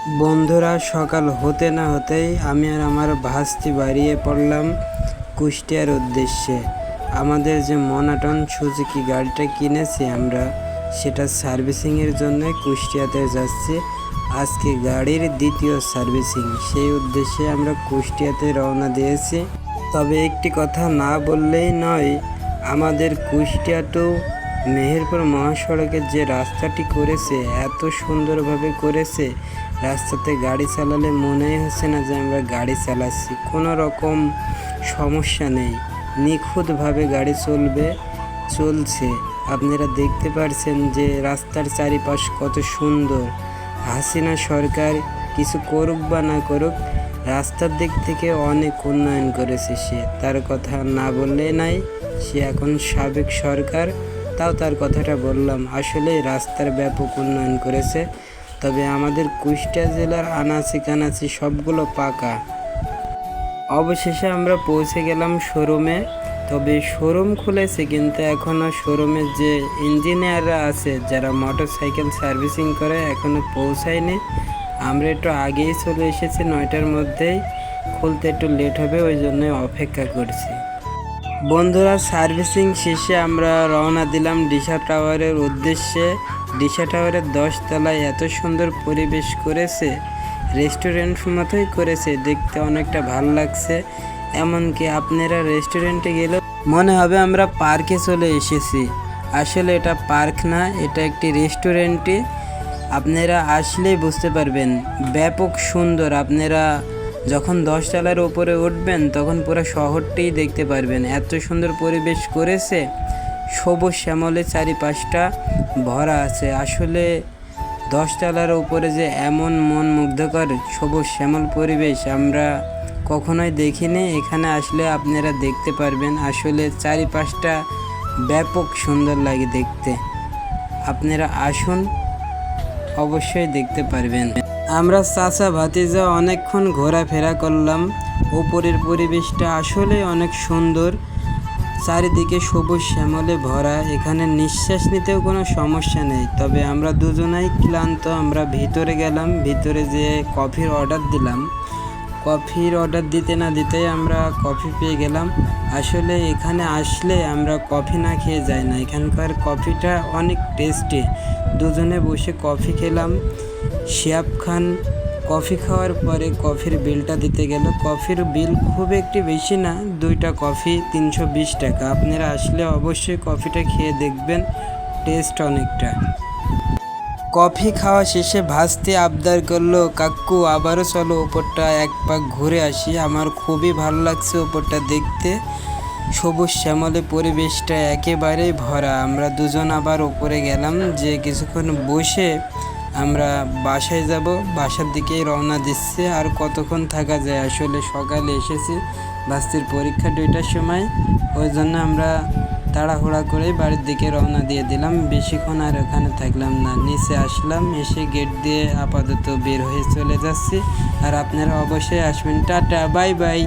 বন্ধুরা, সকাল হতে না হতেই আমি আর আমার ভাস্তি বেরিয়ে পড়লাম কুষ্টিয়ার উদ্দেশ্যে। আমাদের যে মনাটন সুজুকি গাড়িটা কিনেছি আমরা, সেটা সার্ভিসিংয়ের জন্য কুষ্টিয়াতে যাচ্ছি। আজকে গাড়ির দ্বিতীয় সার্ভিসিং, সেই উদ্দেশ্যে আমরা কুষ্টিয়াতে রওনা দিয়েছি। তবে একটি কথা না বললেই নয়, আমাদের কুষ্টিয়া টু মেহেরপুর মহাসড়কের যে রাস্তাটি করেছে, এত সুন্দরভাবে করেছে, রাস্তাতে গাড়ি চালালে মনেই হচ্ছে না যে আমরা গাড়ি চালাচ্ছি। কোনো রকম সমস্যা নেই, নিখুঁতভাবে গাড়ি চলছে। আপনারা দেখতে পাচ্ছেন যে রাস্তার চারিপাশ কত সুন্দর। হাসিনা সরকার কিছু করুক বা না করুক, রাস্তার দিক থেকে অনেক উন্নয়ন করেছে সে, তার কথা না বললেই নাই। সে এখন সাবেক সরকার, তাও তার কথাটা বললাম। আসলে রাস্তার ব্যাপক উন্নয়ন করেছে। তবে আমাদের কুষ্টিয়া জেলার আনাচি কানাচি সবগুলো পাকা। অবশেষে আমরা পৌঁছে গেলাম শোরুমে। তবে শোরুম খুলেছে, কিন্তু এখনও শোরুমের যে ইঞ্জিনিয়াররা আছে, যারা মোটর সাইকেল সার্ভিসিং করে, এখনও পৌঁছায়নি। আমরা একটু আগেই চলে এসেছি, 9টার মধ্যেই। খুলতে একটু লেট হবে, ওই জন্য অপেক্ষা করছি। বন্ধুরা, সার্ভিসিং শেষে আমরা রওনা দিলাম ডিশা টাওয়ারের উদ্দেশ্যে। ডিশা টাওয়ারের 10 তলায় এত সুন্দর পরিবেশ করেছে, রেস্টুরেন্ট মতোই করেছে, দেখতে অনেকটা ভালো লাগছে। এমনকি আপনারা রেস্টুরেন্টে গেলেও মনে হবে আমরা পার্কে চলে এসেছি। আসলে এটা পার্ক না, এটা একটি রেস্টুরেন্টই। আপনারা আসলেই বুঝতে পারবেন, ব্যাপক সুন্দর। আপনারা যখন 10 তলার উপরে উঠবেন, তখন পুরো শহরটিই দেখতে পারবেন। এত সুন্দর পরিবেশ করেছে, সবুজ শ্যামলে চারিপাশটা ভরা আছে। আসলে 10 তলার উপরে যে এমন মন মুগ্ধকর সবুজ শ্যামল পরিবেশ আমরা কখনোই দেখিনি। এখানে আসলে আপনারা দেখতে পারবেন, আসলে চারিপাশটা ব্যাপক সুন্দর লাগে দেখতে। আপনারা আসুন, অবশ্যই দেখতে পারবেন। আমরা চাচা ভাতিজা অনেকক্ষণ ঘোরাফেরা করলাম। উপরের পরিবেশটা আসলে অনেক সুন্দর, চারিদিকে সবুজ শ্যামলে ভরা। এখানে নিঃশ্বাস নিতেও কোনো সমস্যা নেই। তবে আমরা দুজনাই ক্লান্ত। আমরা ভিতরে গেলাম, ভিতরে যেয়ে কফির অর্ডার দিলাম। কফির অর্ডার দিতে না দিতেই আমরা কফি পেয়ে গেলাম। আসলে এখানে আসলে আমরা কফি না খেয়ে যাই না, এখানকার কফিটা অনেক টেস্টি। দুজনে বসে কফি খেলাম। শিয়াব খান কফি খাওয়ার পরে কফির বিলটা দিতে গেল। কফির বিল খুব একটি বেশি না, 2টা কফি 320 টাকা। আপনারা আসলে অবশ্যই কফিটা খেয়ে দেখবেন, টেস্ট অনেকটা। কফি খাওয়া শেষে ভাস্তি আবদার করলো, কাকু আবারও চলো ওপরটা এক পাক ঘুরে আসি। আমার খুবই ভালো লাগছে ওপরটা দেখতে, সবুজ শ্যামলে পরিবেশটা একেবারেই ভরা। আমরা দুজন আবার ওপরে গেলাম, যে কিছুক্ষণ বসে আমরা বাসায় যাব। বাসার দিকেই রওনা দিচ্ছে। আর কতক্ষণ থাকা যায়, আসলে সকালে এসেছি, ভাস্তির পরীক্ষা 2টার সময়, ওই জন্য আমরা তাড়াহুড়া করে বাড়ির দিকে রওনা দিয়ে দিলাম। বেশিক্ষণ আর ওখানে থাকলাম না, নিচে আসলাম, এসে গেট দিয়ে আপাতত বের হয়ে চলে যাচ্ছি। আর আপনারা অবশ্যই আসবেন। Tata, bye bye.